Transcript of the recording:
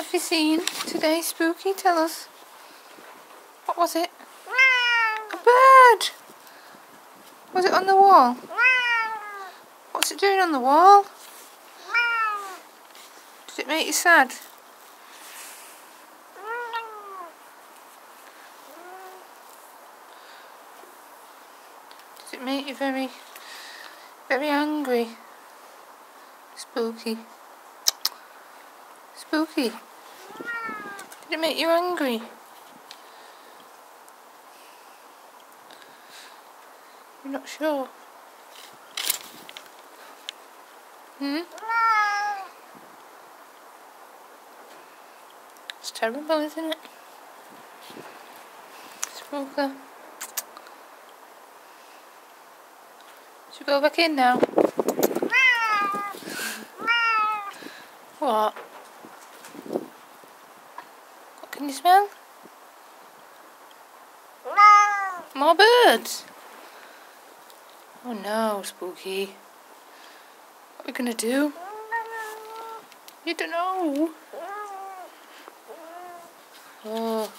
What have you seen today, Spooky? Tell us. What was it? A bird! Was it on the wall? What's it doing on the wall? Did it make you sad? Did it make you very, very angry? Spooky. Spooky. Did it make you angry? You're not sure? It's terrible, isn't it? Spooky. Should we go back in now? What? What can you smell? More birds? Oh no, Spooky. What are we gonna do? You don't know. Oh.